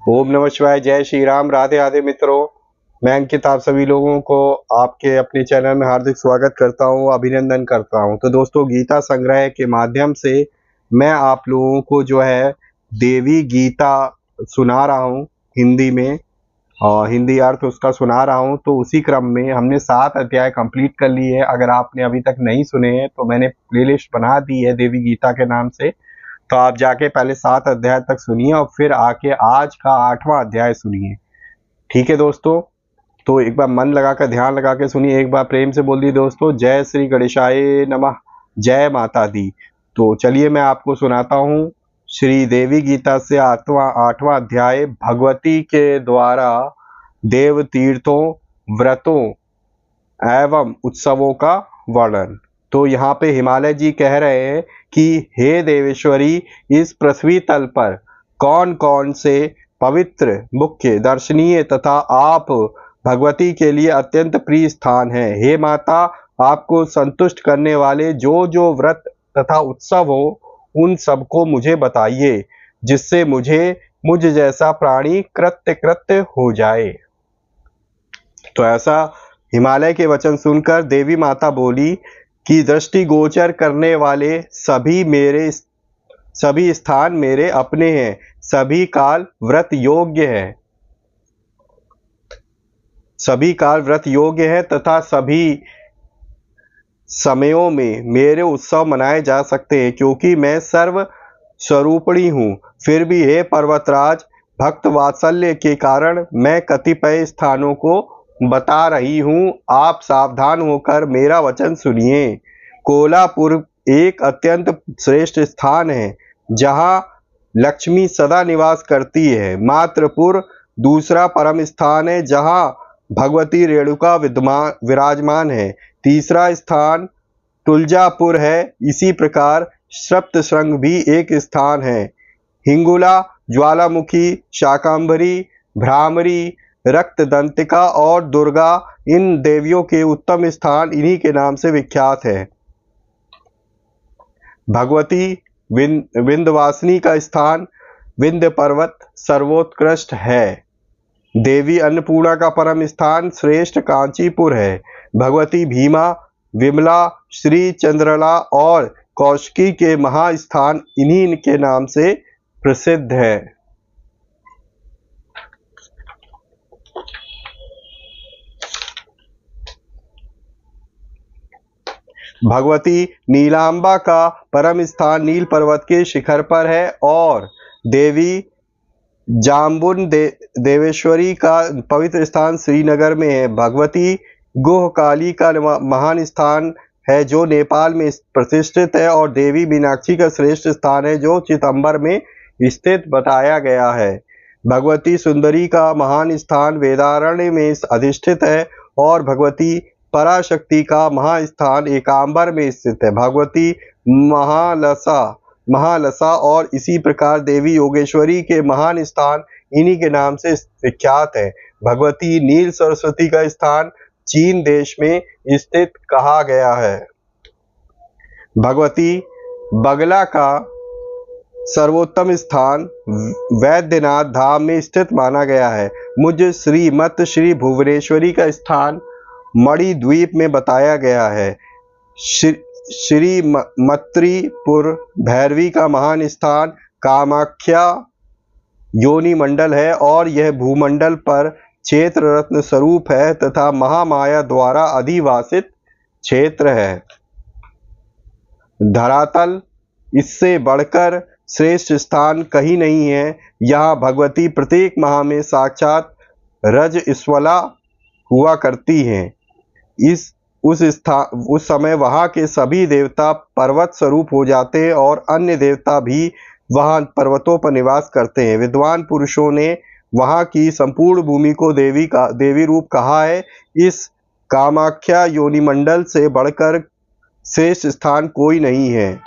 ओम नमः शिवाय। जय श्री राम। राधे राधे मित्रों। मैं अंकित आप सभी लोगों को आपके अपने चैनल में हार्दिक स्वागत करता हूं, अभिनंदन करता हूं। तो दोस्तों, गीता संग्रह के माध्यम से मैं आप लोगों को जो है देवी गीता सुना रहा हूं हिंदी में, और हिंदी अर्थ उसका सुना रहा हूं। तो उसी क्रम में हमने 7 अध्याय कंप्लीट कर लिए है। अगर आपने अभी तक नहीं सुने हैं तो मैंने प्लेलिस्ट बना दी है देवी गीता के नाम से, तो आप जाके पहले 7 अध्याय तक सुनिए और फिर आके आज का 8वां अध्याय सुनिए। ठीक है दोस्तों, तो एक बार मन लगा कर ध्यान लगा के सुनिए। एक बार प्रेम से बोल दी दोस्तों, जय श्री गणेशाय नमः, जय माता दी। तो चलिए मैं आपको सुनाता हूँ श्री देवी गीता से 8वां अध्याय, भगवती के द्वारा देव तीर्थों, व्रतों एवं उत्सवों का वर्णन। तो यहाँ पे हिमालय जी कह रहे हैं कि हे देवेश्वरी, इस पृथ्वी तल पर कौन कौन से पवित्र, मुख्य, दर्शनीय तथा आप भगवती के लिए अत्यंत प्रिय स्थान है। हे माता, आपको संतुष्ट करने वाले जो जो व्रत तथा उत्सव हो, उन सबको मुझे बताइए, जिससे मुझ जैसा प्राणी कृत्य हो जाए। तो ऐसा हिमालय के वचन सुनकर देवी माता बोली कि दृष्टिगोचर करने वाले सभी स्थान मेरे अपने हैं, सभी काल व्रत योग्य है, सभी काल व्रत योग्य है तथा सभी समयों में मेरे उत्सव मनाए जा सकते हैं, क्योंकि मैं सर्व स्वरूपिणी हूँ। फिर भी हे पर्वतराज, भक्त वात्सल्य के कारण मैं कतिपय स्थानों को बता रही हूँ, आप सावधान होकर मेरा वचन सुनिए। कोलापुर एक अत्यंत श्रेष्ठ स्थान है, जहाँ लक्ष्मी सदा निवास करती है। मात्रपुर दूसरा परम स्थान है, जहाँ भगवती रेणुका विराजमान है। तीसरा स्थान तुलजापुर है। इसी प्रकार सप्तशृंग भी एक स्थान है। हिंगुला, ज्वालामुखी, शाकंभरी, भ्रामरी, रक्तदंतिका और दुर्गा, इन देवियों के उत्तम स्थान इन्हीं के नाम से विख्यात है। भगवती विंध्यवासिनी का स्थान विंध्य पर्वत सर्वोत्कृष्ट है। देवी अन्नपूर्णा का परम स्थान श्रेष्ठ कांचीपुर है। भगवती भीमा, विमला, श्री चंद्रला और कौशिकी के महास्थान इन्हीं के नाम से प्रसिद्ध है। भगवती नीलांबा का परम स्थान नील पर्वत के शिखर पर है, और देवी जाम्बुन देवेश्वरी का पवित्र स्थान श्रीनगर में है। भगवती गुहकाली का महान स्थान है, जो नेपाल में प्रतिष्ठित है, और देवी मीनाक्षी का श्रेष्ठ स्थान है, जो चिदंबर में स्थित बताया गया है। भगवती सुंदरी का महान स्थान वेदारण्य में अधिष्ठित है, और भगवती पराशक्ति का महास्थान एकांबर में स्थित है। भगवती महालसा और इसी प्रकार देवी योगेश्वरी के महान स्थान इन्हीं के नाम से विख्यात है। भगवती नील सरस्वती का स्थान चीन देश में स्थित कहा गया है। भगवती बगला का सर्वोत्तम स्थान वैद्यनाथ धाम में स्थित माना गया है। मुझ श्री भुवनेश्वरी का स्थान मणिद्वीप में बताया गया है। श्री मत्रीपुर भैरवी का महान स्थान कामाख्या योनि मंडल है, और यह भूमंडल पर क्षेत्र रत्न स्वरूप है तथा महामाया द्वारा अधिवासित क्षेत्र है। धरातल इससे बढ़कर श्रेष्ठ स्थान कहीं नहीं है। यहाँ भगवती प्रत्येक माह में साक्षात रजस्वला हुआ करती हैं। उस समय वहाँ के सभी देवता पर्वत स्वरूप हो जाते हैं, और अन्य देवता भी वहाँ पर्वतों पर निवास करते हैं। विद्वान पुरुषों ने वहाँ की संपूर्ण भूमि को देवी रूप कहा है। इस कामाख्या योनिमंडल से बढ़कर श्रेष्ठ स्थान कोई नहीं है।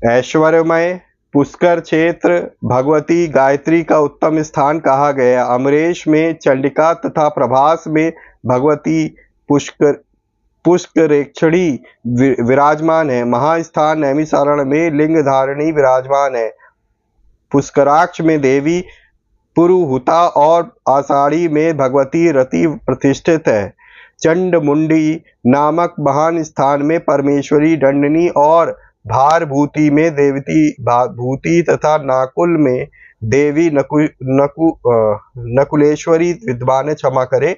ऐश्वर्यमय पुष्कर क्षेत्र भगवती गायत्री का उत्तम स्थान कहा गया। अमरेश में चंडिका तथा प्रभास में भगवती पुष्करेक्षणी विराजमान है। महास्थान नैमिसारण में लिंग धारिणी विराजमान है। पुष्कराक्ष में देवी पुरुहुता और आषाढ़ी में भगवती रति प्रतिष्ठित है। चंडमुंडी नामक महान स्थान में परमेश्वरी दंडनी और भारभूति में देवती भूति तथा नाकुल में देवी नकुलेश्वरी विद्वान क्षमा करे।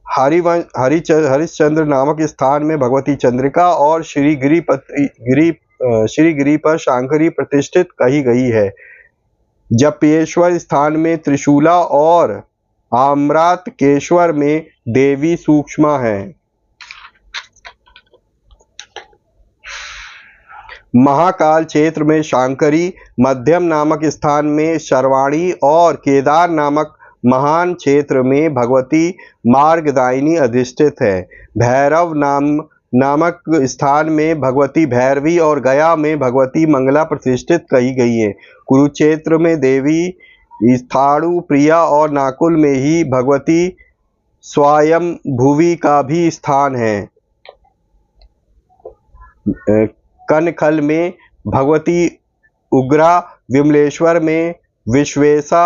हरिश्चंद्र नामक स्थान में भगवती चंद्रिका और श्री गिरी पर शांकरी प्रतिष्ठित कही गई है। जपेश्वर स्थान में त्रिशूला और आम्रातकेश्वर में देवी सूक्ष्मा है। महाकाल क्षेत्र में शांकरी, मध्यम नामक स्थान में शर्वाणी और केदार नामक महान क्षेत्र में भगवती मार्गदायिनी अधिष्ठित है। भैरव नामक स्थान में भगवती भैरवी और गया में भगवती मंगला प्रतिष्ठित कही गई है। कुरुक्षेत्र में देवी स्थाणु प्रिया और नाकुल में ही भगवती स्वयं भुवि का भी स्थान है। कनखल में भगवती उग्रा, विमलेश्वर में विश्वेशा,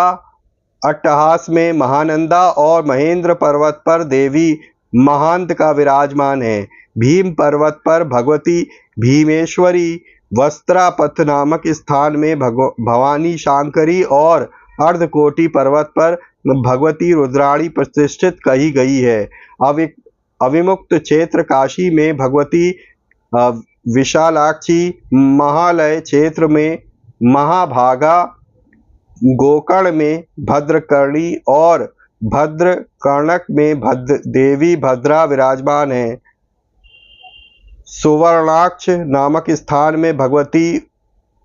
अट्टहास में महानंदा और महेंद्र पर्वत पर देवी महांत का विराजमान है। भीम पर्वत पर भगवती भीमेश्वरी, वस्त्रापथ नामक स्थान में भवानी शांकरी और अर्धकोटि पर्वत पर भगवती रुद्राणी प्रतिष्ठित कही गई है। अविमुक्त क्षेत्र काशी में भगवती विशालाक्षी, महालय क्षेत्र में महाभागा, गोकर्ण में भद्रकर्णी और भद्रकर्णक में देवी भद्रा विराजमान है। सुवर्णाक्ष नामक स्थान में भगवती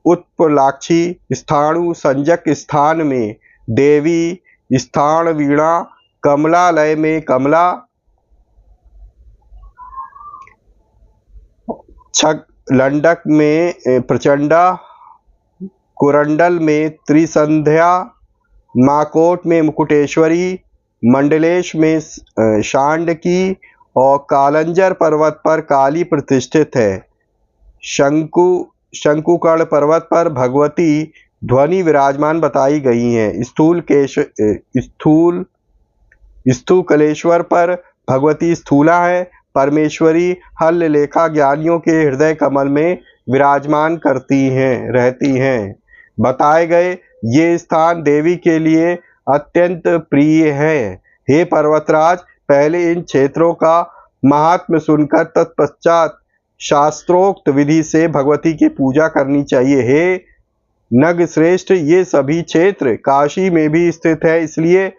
उत्पलाक्षी, स्थाणु संजक स्थान में देवी स्थान वीणा, कमलालय में कमला, लंडक में प्रचंडा, कुरंडल में त्रिसंध्या, माकोट में मुकुटेश्वरी, मंडलेश में शांडकी और कालंजर पर्वत पर काली प्रतिष्ठित है। शंकुकर्ण पर्वत पर भगवती ध्वनि विराजमान बताई गई हैं। स्थूकलेश्वर पर भगवती स्थूला है। परमेश्वरी हल्लेलेखा ज्ञानियों के हृदय कमल में विराजमान रहती हैं। बताए गए ये स्थान देवी के लिए अत्यंत प्रिय है। हे पर्वतराज, पहले इन क्षेत्रों का महात्म्य सुनकर तत्पश्चात शास्त्रोक्त विधि से भगवती की पूजा करनी चाहिए। हे नग श्रेष्ठ, ये सभी क्षेत्र काशी में भी स्थित है, इसलिए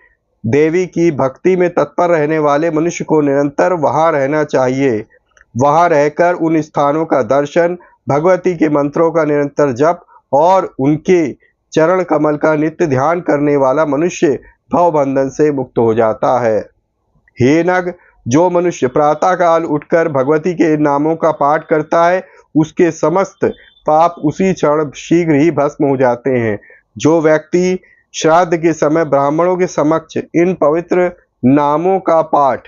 देवी की भक्ति में तत्पर रहने वाले मनुष्य को निरंतर वहां रहना चाहिए। वहां रहकर उन स्थानों का दर्शन, भगवती के मंत्रों का निरंतर जप और उनके चरण कमल का नित्य ध्यान करने वाला मनुष्य भवबंधन से मुक्त हो जाता है। हे नग, जो मनुष्य प्रातःकाल उठकर भगवती के नामों का पाठ करता है, उसके समस्त पाप उसी क्षण शीघ्र ही भस्म हो जाते हैं। जो व्यक्ति श्राद्ध के समय ब्राह्मणों के समक्ष इन पवित्र नामों का पाठ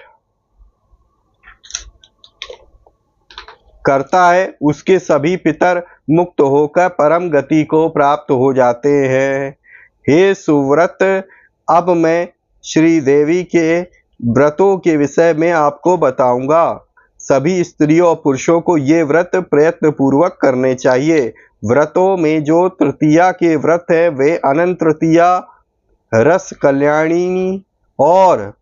करता है, उसके सभी पितर मुक्त होकर परम गति को प्राप्त हो जाते हैं। हे सुव्रत, अब मैं श्री देवी के व्रतों के विषय में आपको बताऊंगा। सभी स्त्रियों और पुरुषों को ये व्रत प्रयत्न पूर्वक करने चाहिए। व्रतों में जो तृतीया के व्रत है वे अनंत तृतीया, रस कल्याणी और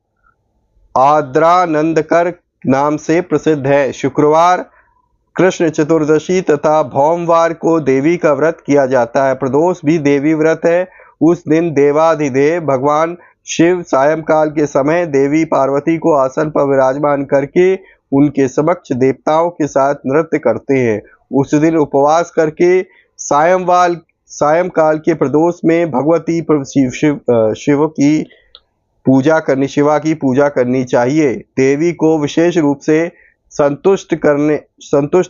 आद्रानंदकर नाम से प्रसिद्ध है। शुक्रवार, कृष्ण चतुर्दशी तथा भौमवार को देवी का व्रत किया जाता है। प्रदोष भी देवी व्रत है। उस दिन देवाधिदेव भगवान शिव सायंकाल के समय देवी पार्वती को आसन पर विराजमान करके उनके समक्ष देवताओं के साथ नृत्य करते हैं। उस दिन उपवास करके सायंकाल के प्रदोष में भगवती शिवा की पूजा करनी चाहिए। देवी को विशेष रूप से संतुष्ट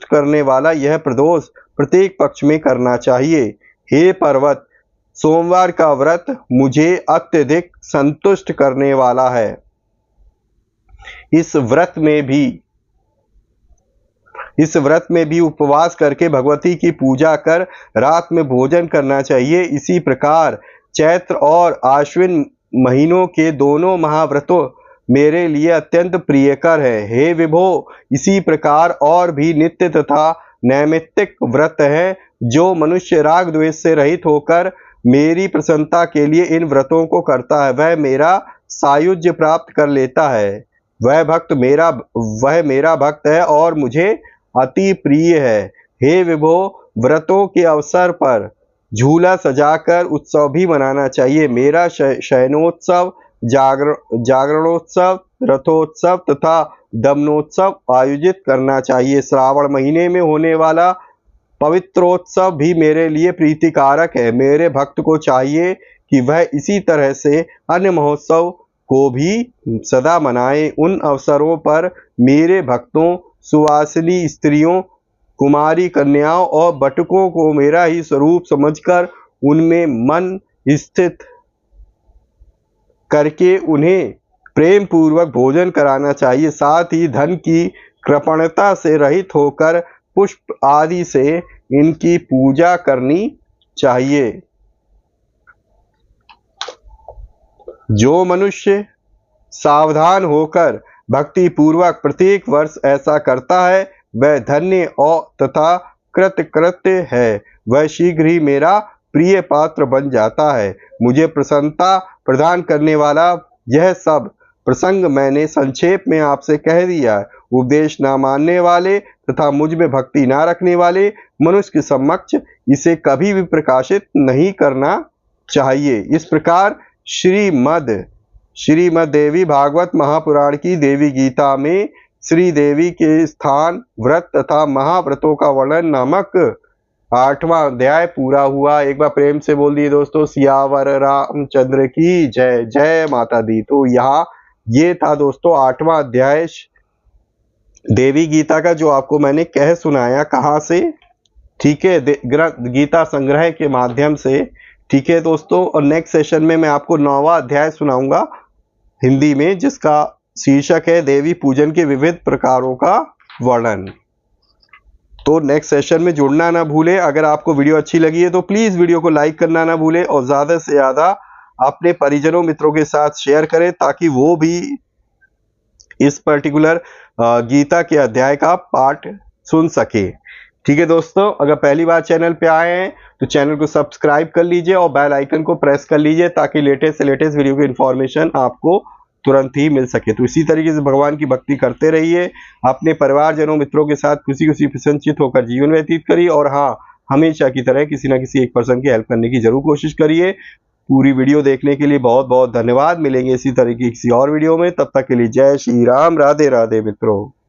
करने वाला यह प्रदोष प्रत्येक पक्ष में करना चाहिए। हे पर्वत, सोमवार का व्रत मुझे अत्यधिक संतुष्ट करने वाला है। इस व्रत में भी इस व्रत में भी उपवास करके भगवती की पूजा कर रात में भोजन करना चाहिए। इसी प्रकार चैत्र और आश्विन महीनों के दोनों महाव्रतों मेरे लिए अत्यंत प्रियकर है। हे विभो, इसी प्रकार और भी नित्य तथा नैमित्तिक व्रत है जो मनुष्य राग द्वेष से रहित होकर मेरी प्रसन्नता के लिए इन व्रतों को करता है, वह मेरा सायुज्य प्राप्त कर लेता है। वह मेरा भक्त है और मुझे अति प्रिय है। हे विभो, व्रतों के अवसर पर झूला सजाकर उत्सव भी मनाना चाहिए। मेरा शयनोत्सव, जागरणोत्सव, रथोत्सव तथा दमनोत्सव आयोजित करना चाहिए। श्रावण महीने में होने वाला पवित्रोत्सव भी मेरे लिए प्रीतिकारक है। मेरे भक्त को चाहिए कि वह इसी तरह से अन्य महोत्सव को भी सदा मनाए। उन अवसरों पर मेरे भक्तों, सुवासिनी स्त्रियों, कुमारी कन्याओं और बटुकों को मेरा ही स्वरूप समझकर उनमें मन स्थित करके उन्हें प्रेम पूर्वक भोजन कराना चाहिए। साथ ही धन की कृपणता से रहित होकर पुष्प आदि से इनकी पूजा करनी चाहिए। जो मनुष्य सावधान होकर भक्ति पूर्वक प्रत्येक वर्ष ऐसा करता है वह धन्य और तथा कृतकृत्य है। वह शीघ्र ही मेरा प्रिय पात्र बन जाता है। मुझे प्रसन्नता प्रदान करने वाला यह सब प्रसंग मैंने संक्षेप में आपसे कह दिया। उपदेश ना मानने वाले तथा मुझ में भक्ति ना रखने वाले मनुष्य के समक्ष इसे कभी भी प्रकाशित नहीं करना चाहिए। इस प्रकार श्रीमद् देवी भागवत महापुराण की देवी गीता में श्री देवी के स्थान, व्रत तथा महाव्रतों का वर्णन नामक 8वां अध्याय पूरा हुआ। एक बार प्रेम से बोल दिए दोस्तों, सियावर रामचंद्र की जय। जय माता दी। तो यहाँ ये था दोस्तों 8वां अध्याय देवी गीता का, जो आपको मैंने कह सुनाया। कहाँ से? ठीक है, गीता संग्रह के माध्यम से। ठीक है दोस्तों, और नेक्स्ट सेशन में मैं आपको 9वां अध्याय सुनाऊंगा हिंदी में, जिसका शीर्षक है देवी पूजन के विविध प्रकारों का वर्णन। तो नेक्स्ट सेशन में जुड़ना ना भूलें। अगर आपको वीडियो अच्छी लगी है तो प्लीज वीडियो को लाइक करना ना भूलें और ज्यादा से ज्यादा अपने परिजनों मित्रों के साथ शेयर करें ताकि वो भी इस पर्टिकुलर गीता के अध्याय का पाठ सुन सके। ठीक है दोस्तों, अगर पहली बार चैनल पे आए हैं तो चैनल को सब्सक्राइब कर लीजिए और बेल आइकन को प्रेस कर लीजिए ताकि लेटेस्ट से लेटेस्ट वीडियो की इन्फॉर्मेशन आपको तुरंत ही मिल सके। तो इसी तरीके से भगवान की भक्ति करते रहिए, अपने परिवारजनों मित्रों के साथ खुशी खुशी प्रसन्नचित होकर जीवन व्यतीत करिए और हाँ, हमेशा की तरह किसी न किसी एक पर्सन की हेल्प करने की जरूर कोशिश करिए। पूरी वीडियो देखने के लिए बहुत बहुत धन्यवाद। मिलेंगे इसी तरीके की किसी और वीडियो में, तब तक के लिए जय श्री राम, राधे राधे मित्रों।